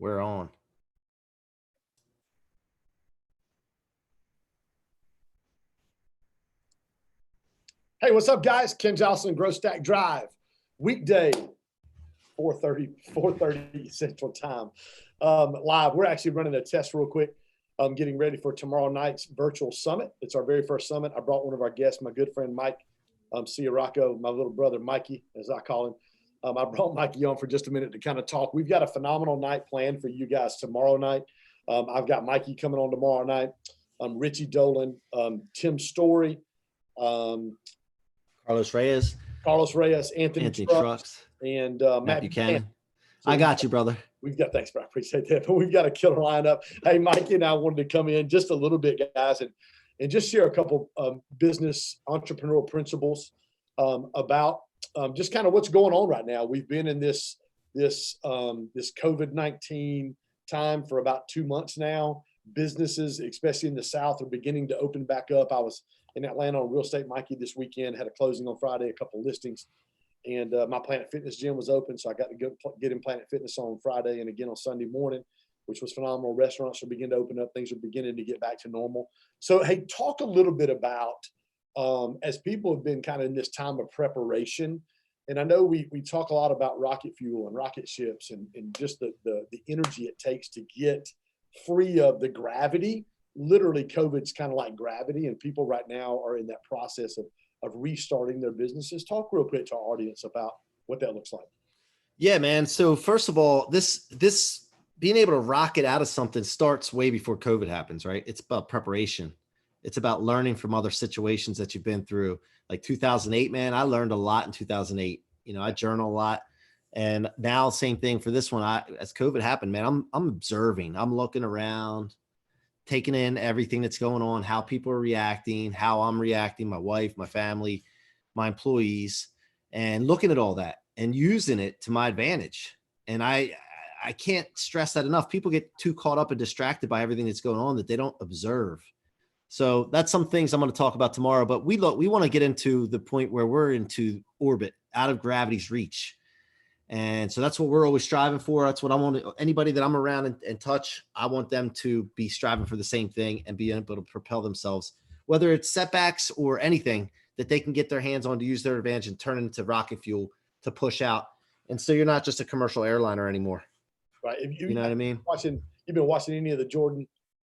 We're on. Hey, what's up, guys? Ken Jocelyn, Growth Stack Drive. Weekday, 4:30 Central Time. Live. We're actually running a test real quick. Getting ready for tomorrow night's virtual summit. It's our very first summit. I brought one of our guests, my good friend Mike Ciorrocco, my little brother Mikey, as I call him. I brought Mikey on for just a minute to kind of talk. We've got a phenomenal night planned for you guys tomorrow night. I've got Mikey coming on tomorrow night. Richie Dolan, Tim Story, Carlos Reyes, Anthony Trucks, and Matt Buchanan. So I got you, brother. We've got, thanks, bro. I appreciate that. But we've got a killer lineup. Hey, Mikey and I wanted to come in just a little bit, guys, and just share a couple business entrepreneurial principles about just kind of what's going on right now. We've been in this COVID-19 time for about 2 months now. Businesses, especially in the South, are beginning to open back up. I was in Atlanta on Real Estate Mikey this weekend, had a closing on Friday, a couple of listings. And my Planet Fitness gym was open, so I got to go get in Planet Fitness on Friday and again on Sunday morning, which was phenomenal. Restaurants are beginning to open up. Things are beginning to get back to normal. So, hey, talk a little bit about, as people have been kind of in this time of preparation, and I know we talk a lot about rocket fuel and rocket ships and just the energy it takes to get free of the gravity. Literally, COVID's kind of like gravity, and people right now are in that process of restarting their businesses. Talk real quick to our audience about what that looks like. Yeah, man. So first of all, this being able to rocket out of something starts way before COVID happens, right? It's about preparation. It's about learning from other situations that you've been through. Like 2008, man, I learned a lot in 2008. You know, I journal a lot. And now same thing for this one. As COVID happened, man, I'm observing, I'm looking around, taking in everything that's going on, how people are reacting, how I'm reacting, my wife, my family, my employees, and looking at all that and using it to my advantage. And I can't stress that enough. People get too caught up and distracted by everything that's going on that they don't observe. So that's some things I'm going to talk about tomorrow, but we want to get into the point where we're into orbit, out of gravity's reach. And so that's what we're always striving for. That's what I want anybody that I'm around and touch. I want them to be striving for the same thing and be able to propel themselves, whether it's setbacks or anything that they can get their hands on to use their advantage and turn into rocket fuel to push out. And so you're not just a commercial airliner anymore. Right. You know what I mean? You've been watching any of the Jordan,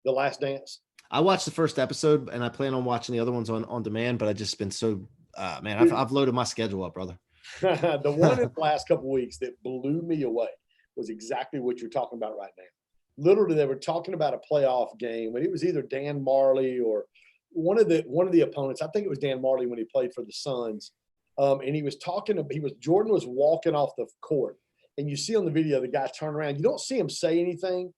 The Last Dance? I watched the first episode and I plan on watching the other ones on demand, but I just been so, man, I've loaded my schedule up, brother. The one in the last couple of weeks that blew me away was exactly what you're talking about right now. Literally, they were talking about a playoff game, and it was either Dan Marley or one of the opponents. I think it was Dan Marley when he played for the Suns. And he was Jordan was walking off the court, and you see on the video the guy turn around. You don't see him say anything,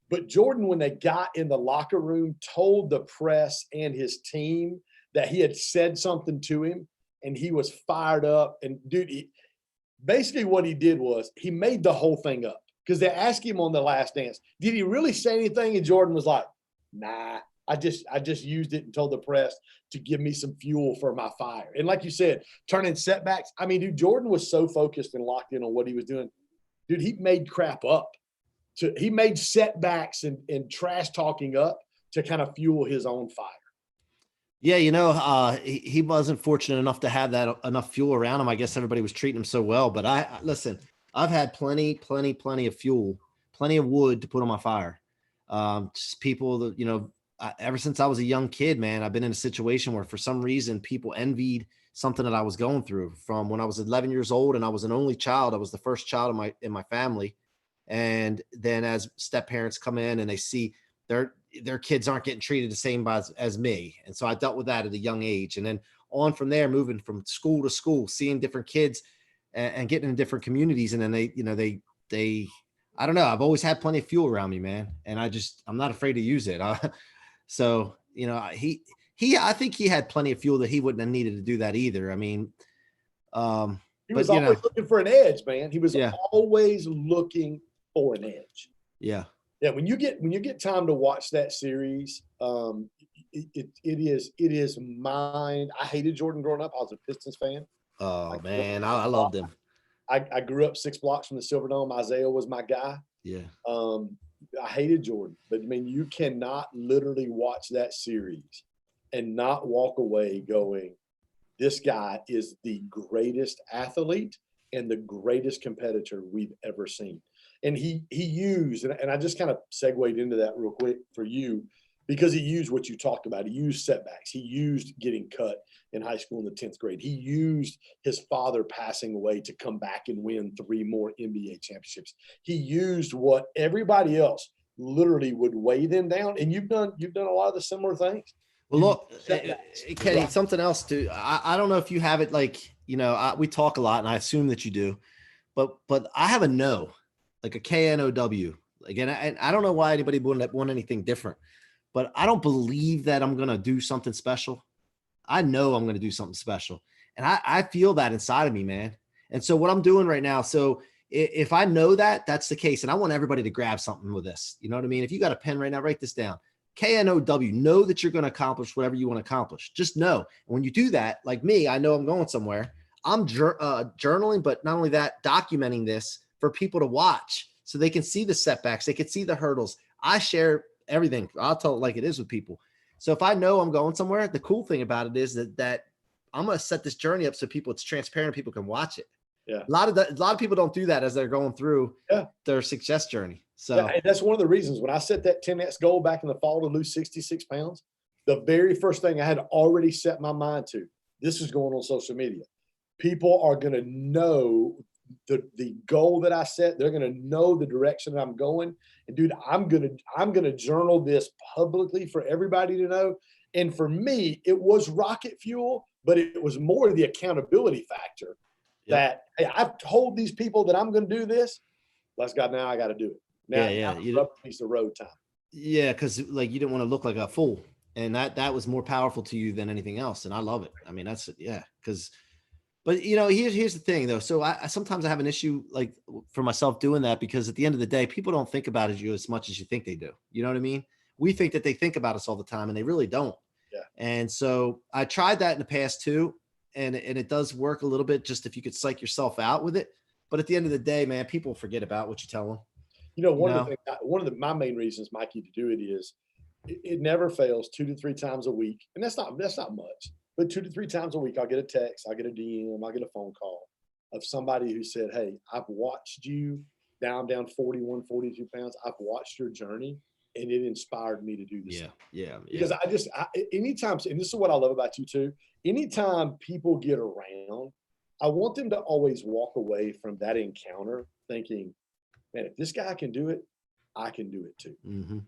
but Jordan, when they got in the locker room, told the press and his team that he had said something to him. And he was fired up. And dude, basically what he did was he made the whole thing up, because they asked him on The Last Dance, did he really say anything? And Jordan was like, nah, I just used it and told the press to give me some fuel for my fire. And like you said, turning setbacks. I mean, dude, Jordan was so focused and locked in on what he was doing. Dude, he made crap up. He made setbacks and trash talking up to kind of fuel his own fire. Yeah, you know, he wasn't fortunate enough to have that enough fuel around him. I guess everybody was treating him so well. But listen, I've had plenty of fuel, plenty of wood to put on my fire. Just people that, you know, ever since I was a young kid, man, I've been in a situation where for some reason people envied something that I was going through. From when I was 11 years old and I was an only child, I was the first child in my family. And then as step parents come in and they see their kids aren't getting treated the same as me. And so I dealt with that at a young age. And then on from there, moving from school to school, seeing different kids and getting in different communities. And then they, I don't know, I've always had plenty of fuel around me, man. And I'm not afraid to use it. So, you know, I think he had plenty of fuel that he wouldn't have needed to do that either. I mean, he was always looking for an edge, man. He was always looking for an edge. Yeah. Yeah, when you get time to watch that series, it is mine. I hated Jordan growing up. I was a Pistons fan. Oh man, I loved him. I grew up 6 blocks from the Silverdome. Isaiah was my guy. Yeah. I hated Jordan, but I mean, you cannot literally watch that series and not walk away going, this guy is the greatest athlete and the greatest competitor we've ever seen. And he used, and I just kind of segued into that real quick for you, because he used what you talked about. He used setbacks. He used getting cut in high school in the 10th grade. He used his father passing away to come back and win 3 more NBA championships. He used what everybody else literally would weigh them down. And you've done a lot of the similar things. Well, look, Kenny, something else too. I don't know if you have it like, we talk a lot and I assume that you do, but I have a no, like a KNOW. Again, I don't know why anybody wouldn't want anything different, but I don't believe that I'm going to do something special. I know I'm going to do something special. And I feel that inside of me, man. And so what I'm doing right now, so if I know that that's the case, and I want everybody to grab something with this, you know what I mean? If you got a pen right now, write this down. KNOW, know that you're going to accomplish whatever you want to accomplish. Just know. And when you do that, like me, I know I'm going somewhere. I'm journaling, but not only that, documenting this for people to watch so they can see the setbacks. They can see the hurdles. I share everything. I'll tell it like it is with people. So if I know I'm going somewhere, the cool thing about it is that I'm going to set this journey up so it's transparent. People can watch it. Yeah. A lot of people don't do that as they're going through their success journey. So and that's one of the reasons when I set that 10X goal back in the fall to lose 66 pounds, the very first thing I had already set my mind to, this is going on social media. People are going to know the goal that I set. They're going to know the direction that I'm going. And dude, I'm going to journal this publicly for everybody to know. And for me, it was rocket fuel, but it was more the accountability factor that, hey, I've told these people that I'm going to do this. Bless God, now I got to do it. Now, rubber meets the road time. Yeah, because like you didn't want to look like a fool, and that was more powerful to you than anything else, and I love it. I mean, that's because, but here's the thing though. So I sometimes I have an issue like for myself doing that because at the end of the day, people don't think about you as much as you think they do. You know what I mean? We think that they think about us all the time, and they really don't. Yeah. And so I tried that in the past too, and it does work a little bit. Just if you could psych yourself out with it, but at the end of the day, man, people forget about what you tell them. One of my main reasons, Mikey, to do it is it never fails 2 to 3 times a week. And that's not much, but 2 to 3 times a week, I'll get a text, I'll get a DM, I'll get a phone call of somebody who said, hey, I've watched you down 41, 42 pounds. I've watched your journey and it inspired me to do this. Yeah. Because anytime, and this is what I love about you too, anytime people get around, I want them to always walk away from that encounter thinking, man, if this guy can do it, I can do it too. Mm-hmm.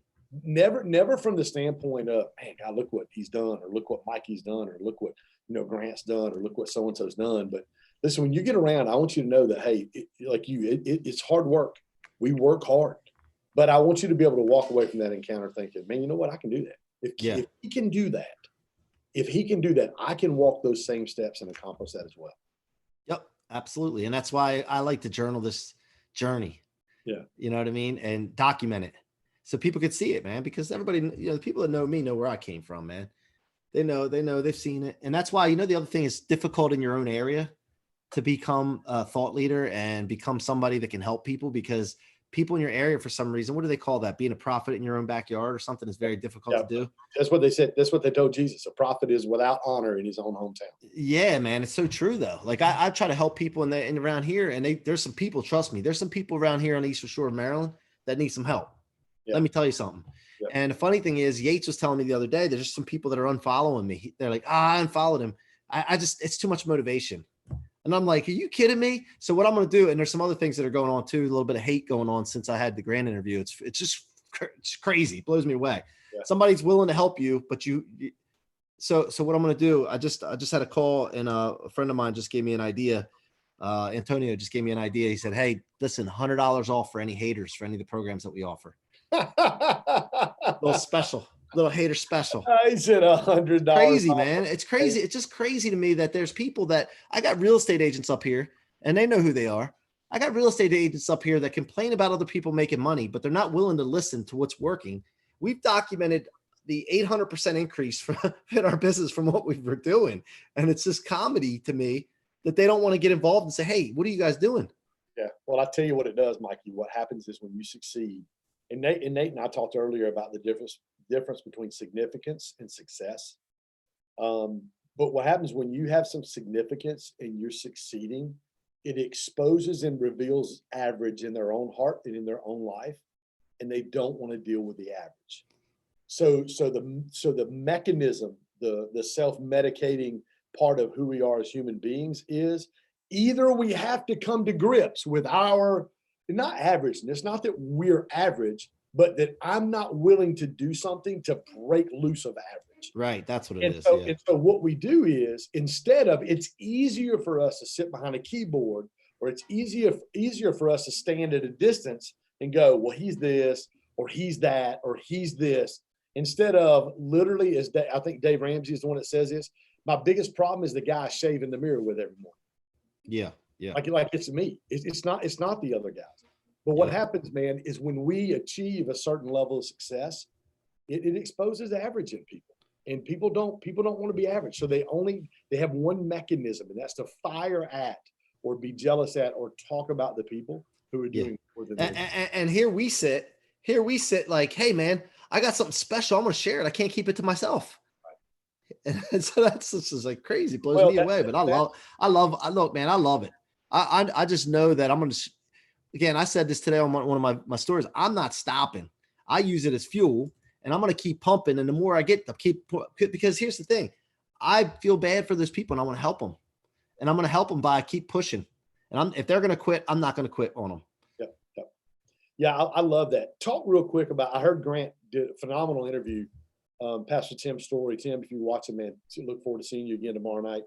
Never from the standpoint of, man, God, look what he's done, or look what Mikey's done, or look what Grant's done, or look what so and so's done. But listen, when you get around, I want you to know that, hey, it's hard work. We work hard, but I want you to be able to walk away from that encounter thinking, man, you know what? I can do that. If he can do that, I can walk those same steps and accomplish that as well. Yep, absolutely, and that's why I like to journal this journey. Yeah. You know what I mean? And document it so people could see it, man, because everybody, the people that know me know where I came from, man. They know, they've seen it. And that's why, the other thing is difficult in your own area to become a thought leader and become somebody that can help people, because people in your area, for some reason, what do they call that? Being a prophet in your own backyard or something is very difficult to do. That's what they said. That's what they told Jesus. A prophet is without honor in his own hometown. Yeah, man. It's so true though. Like I try to help people in around here, and there's some people, trust me, there's some people around here on the Eastern Shore of Maryland that need some help. Yeah. Let me tell you something. Yeah. And the funny thing is, Yates was telling me the other day, there's just some people that are unfollowing me. They're like, I unfollowed him. It's too much motivation. And I'm like, are you kidding me? So what I'm going to do, and there's some other things that are going on too, a little bit of hate going on since I had the Grant interview. It's crazy. It blows me away. Yeah. Somebody's willing to help you, but so what I'm going to do, I just had a call, and a friend of mine just gave me an idea. Antonio just gave me an idea. He said, hey, listen, $100 off for any haters for any of the programs that we offer. Little hater special. I said $100. Crazy, man. It's crazy. It's just crazy to me that there's people that I got real estate agents up here, and they know who they are. I got real estate agents up here that complain about other people making money, but they're not willing to listen to what's working. We've documented the 800% increase in our business from what we were doing. And it's just comedy to me that they don't want to get involved and say, hey, what are you guys doing? Yeah. Well, I tell you what it does, Mikey. What happens is when you succeed, and Nate and I talked earlier about the difference between significance and success. Um, but what happens when you have some significance and you're succeeding, it exposes and reveals average in their own heart and in their own life, and they don't want to deal with the average. So the mechanism, the self-medicating part of who we are as human beings is either we have to come to grips with our not average. And it's not that we're average, but that I'm not willing to do something to break loose of average. Right. That's what it And is. so, Yeah. and so what we do is instead of it's easier for us to sit behind a keyboard, or it's easier for us to stand at a distance and go, well, he's this, or he's that, or he's this, instead of literally, as I think Dave Ramsey is the one that says this. My biggest problem is the guy I shave in the mirror with every morning. Yeah. Yeah. Like it's me. It's not the other guys. But what Yeah. happens, man, is when we achieve a certain level of success, it exposes average in people. And people don't want to be average. So they have one mechanism, and that's to fire at or be jealous at or talk about the people who are doing more than them. And here we sit like, hey man, I got something special. I'm gonna share it. I can't keep it to myself. And so that's just like crazy, blows me away. But I look, man, I love it. I just know that I'm gonna. Again, I said this today on one of my stories. I'm not stopping. I use it as fuel, and I'm gonna keep pumping. And the more I get, because here's the thing, I feel bad for those people, and I want to help them, and I'm gonna help them by keep pushing. And if they're gonna quit, I'm not gonna quit on them. Yeah, I love that. Talk real quick about. I heard Grant did a phenomenal interview. Pastor Tim Story. Tim, if you watch it, man, look forward to seeing you again tomorrow night.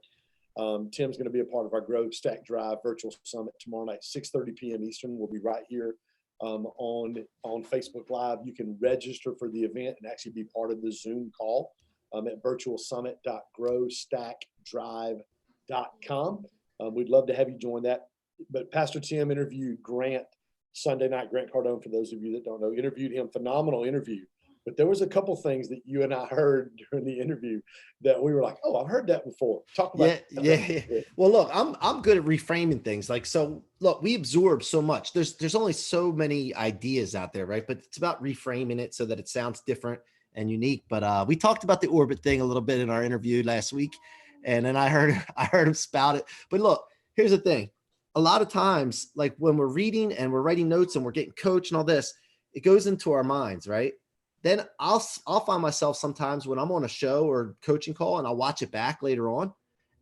Tim's going to be a part of our Grove Stack Drive virtual summit tomorrow night, 6:30 p.m. Eastern. We'll be right here on Facebook Live. You can register for the event and actually be part of the Zoom call at virtualsummit.growstackdrive.com. We'd love to have you join that. But Pastor Tim interviewed Grant Sunday night. Grant Cardone, for those of you that don't know, interviewed him. Phenomenal interview. But there was a couple things that you and I heard during the interview that we were like, "Oh, I've heard that before." Talk about yeah. Well, look, I'm good at reframing things. Like, so look, we absorb so much. There's only so many ideas out there, right? But it's about reframing it so that it sounds different and unique. But we talked about the orbit thing a little bit in our interview last week, and then I heard him spout it. But look, here's the thing. A lot of times, like when we're reading and we're writing notes and we're getting coached and all this, it goes into our minds, right? Then I'll find myself sometimes when I'm on a show or coaching call and I'll watch it back later on,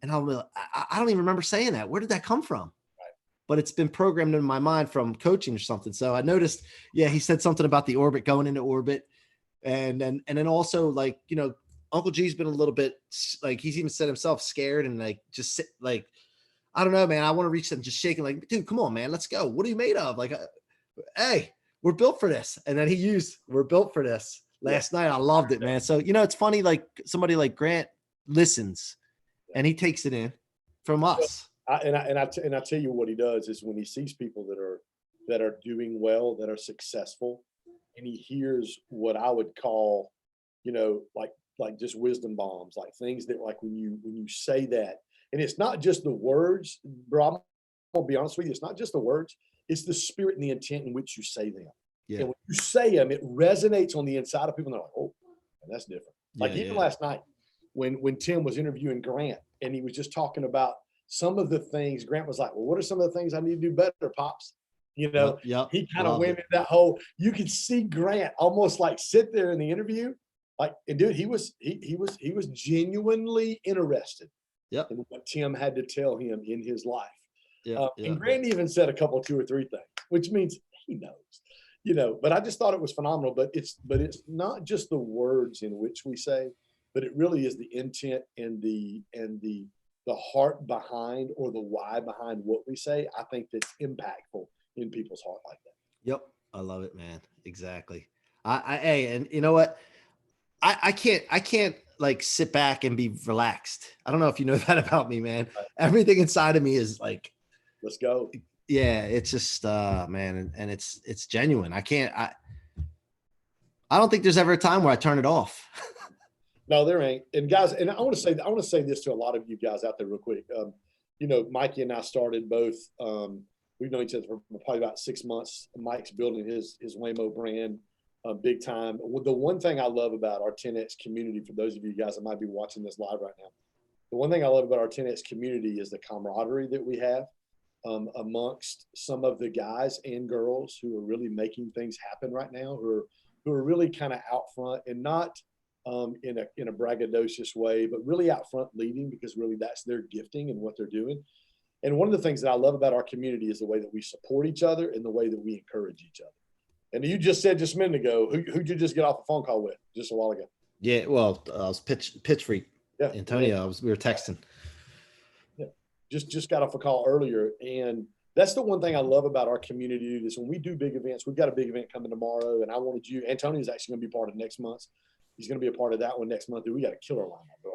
and I'll be like, I don't even remember saying that. Where did that come from? Right. But it's been programmed in my mind from coaching or something. So I noticed, he said something about the orbit, going into orbit, and then also, like, Uncle G's been a little bit like, he's even said himself scared and like just sit like, I don't know, man. I want to reach them, just shaking like, dude, come on, man, let's go. What are you made of? Like, hey, we're built for this. And then he used, we're built for this last night. I loved it, man. So, it's funny, like somebody like Grant listens and he takes it in from us. I tell you what he does is when he sees people that are doing well, that are successful, and he hears what I would call, like just wisdom bombs, like things that, like when you say that, and it's not just the words, bro, I'm gonna be honest with you, it's not just the words, it's the spirit and the intent in which you say them. Yeah. And when you say them, it resonates on the inside of people, and they're like, oh, that's different. Like even last night when Tim was interviewing Grant and he was just talking about some of the things, Grant was like, well, what are some of the things I need to do better, Pops? He kind of went into that whole, you could see Grant almost like sit there in the interview. Like, and dude, he was genuinely interested in what Tim had to tell him in his life. And Grant even said a couple, 2 or 3 things, which means he knows, but I just thought it was phenomenal. But it's not just the words in which we say, but it really is the intent and the heart behind, or the why behind what we say. I think that's impactful in people's heart like that. Yep. I love it, man. Exactly. Hey, and you know what? I can't like sit back and be relaxed. I don't know if you know that about me, man. Right. Everything inside of me is like, let's go. Yeah. It's just, man. And it's genuine. I don't think there's ever a time where I turn it off. No, there ain't. And guys, and I want to say this to a lot of you guys out there real quick. Mikey and I started both We've known each other for probably about 6 months. Mike's building his Waymo brand big time. The one thing I love about our 10X community, for those of you guys that might be watching this live right now, the one thing I love about our 10X community is the camaraderie that we have amongst some of the guys and girls who are really making things happen right now, who are really kind of out front, and not in a braggadocious way, but really out front leading, because really that's their gifting and what they're doing. And one of the things that I love about our community is the way that we support each other and the way that we encourage each other. And you just said just a minute ago, who'd you just get off a phone call with just a while ago? Yeah, well, I was pitch freak. Yeah, Antonio. We were texting. Yeah, just got off a call earlier, and that's the one thing I love about our community is when we do big events. We've got a big event coming tomorrow, and I wanted you. Antonio's actually going to be part of next month. He's going to be a part of that one next month. We got a killer lineup, bro.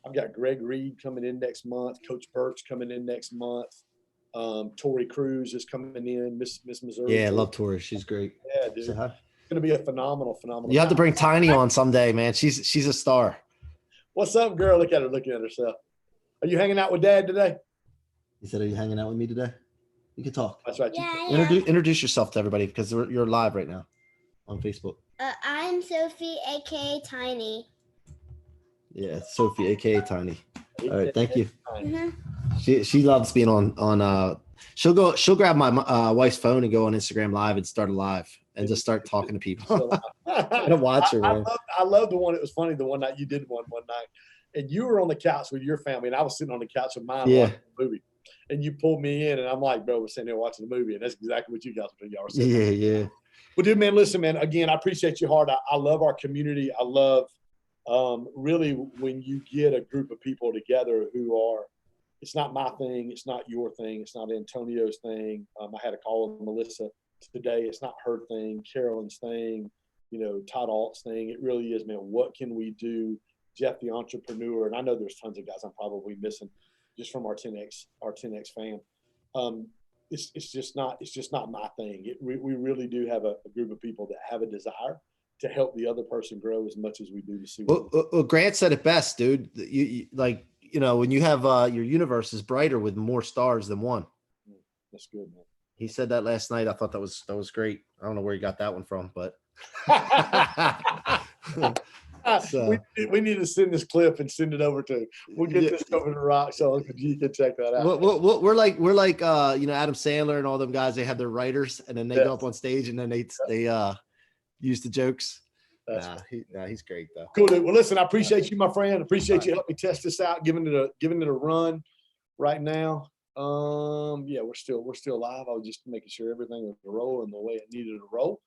I've got Greg Reed coming in next month. Coach Birch coming in next month. Tori Cruz is coming in. Miss Missouri. Yeah, I love Tori. She's great. Yeah, dude. It's going to be a phenomenal. You have to bring Tiny on someday, man. She's a star. What's up, girl? Look at her looking at herself. Are you hanging out with Dad today? He said, "Are you hanging out with me today?" You can talk. That's right. Yeah. Introduce yourself to everybody, because you're live right now on Facebook. I'm Sophie, aka Tiny. Yeah, Sophie, aka Tiny. All right, thank you. Mm-hmm. She loves being on. She'll grab my wife's phone and go on Instagram Live and start a live and just start talking to people. I don't watch her, man. I love the one. It was funny the one night you did one night, and you were on the couch with your family, and I was sitting on the couch with mine watching the movie. And you pulled me in, and I'm like, bro, we're sitting there watching the movie, and that's exactly what you guys were doing. Y'all were sitting Yeah. Well, dude, man, listen, man. Again, I appreciate you hard. I love our community. I love really when you get a group of people together who are. It's not my thing. It's not your thing. It's not Antonio's thing. I had a call with Melissa today. It's not her thing. Carolyn's thing. Todd Alt's thing. It really is, man. What can we do? Jeff, the entrepreneur, and I know there's tons of guys I'm probably missing just from our 10X fam. It's just not my thing. We really do have a group of people that have a desire to help the other person grow as much as we do to see. Well, Grant said it best, dude. When you have your universe is brighter with more stars than one. That's good, man. He said that last night. I thought that was great. I don't know where he got that one from, but so, we need to send this clip and send it over to. We'll get this over to Rock so you can check that out. We're like Adam Sandler and all them guys. They have their writers, and then they go up on stage and then they use the jokes. He's great though. Cool, dude. Well, listen, I appreciate you, my friend. Appreciate you helping me test this out, giving it a run right now. We're still live. I was just making sure everything was rolling the way it needed to roll.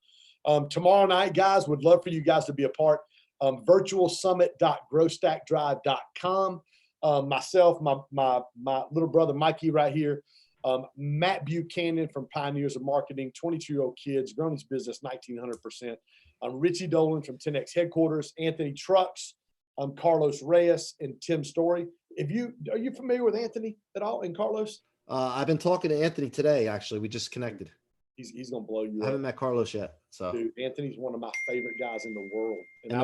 Tomorrow night, guys, would love for you guys to be a part. virtualsummit.growstackdrive.com. Myself, my little brother Mikey right here, Matt Buchanan from Pioneers of Marketing, 22-year-old kids, grown his business 1,900%. Richie Dolan from 10X headquarters, Anthony Trucks, Carlos Reyes, and Tim Story. Are you familiar with Anthony at all and Carlos? I've been talking to Anthony today. Actually, we just connected. He's gonna blow you. I haven't met Carlos yet. So, dude, Anthony's one of my favorite guys in the world. And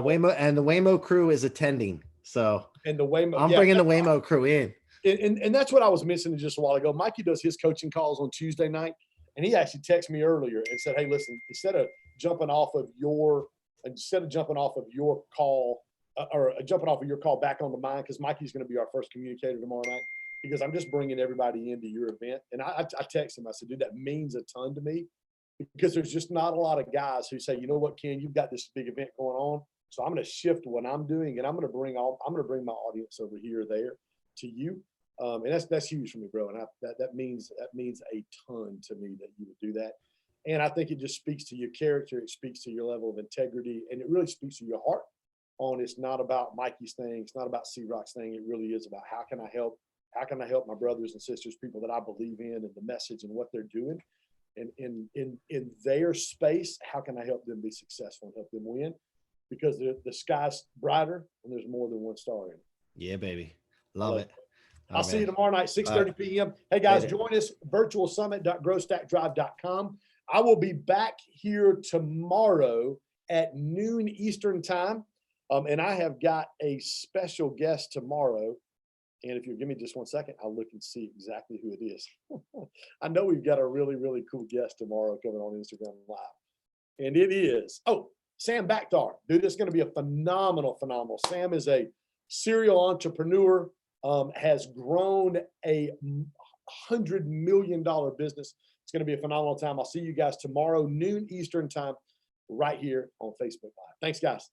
the Waymo crew is attending. So, and the Waymo, I'm bringing the Waymo crew in. And that's what I was mentioning just a while ago. Mikey does his coaching calls on Tuesday night, and he actually texted me earlier and said, "Hey, listen, instead of jumping off of your call or jumping off of your call back onto mine, because Mikey's going to be our first communicator tomorrow night, because I'm just bringing everybody into your event." And I texted him. I said, "Dude, that means a ton to me, because there's just not a lot of guys who say, you know what, Ken, you've got this big event going on, so I'm going to shift what I'm doing, and I'm going to bring my audience over here or there to you." And that's huge for me, bro. And that means a ton to me that you would do that. And I think it just speaks to your character. It speaks to your level of integrity, and it really speaks to your heart. It's not about Mikey's thing. It's not about C-Rock's thing. It really is about how can I help my brothers and sisters, people that I believe in, and the message and what they're doing, and in their space. How can I help them be successful and help them win? Because the sky's brighter and there's more than one star in it. Yeah, baby, love it. I'll see you tomorrow night, 6:30 p.m. Hey guys, join us, virtualsummit.growstackdrive.com. I will be back here tomorrow at noon Eastern time. And I have got a special guest tomorrow. And if you'll give me just 1 second, I'll look and see exactly who it is. I know we've got a really, really cool guest tomorrow coming on Instagram Live. And it is, Sam Bakhtar. Dude, this is going to be a phenomenal. Sam is a serial entrepreneur, has grown a $100 million business. It's going to be a phenomenal time. I'll see you guys tomorrow, noon Eastern time, right here on Facebook Live. Thanks, guys.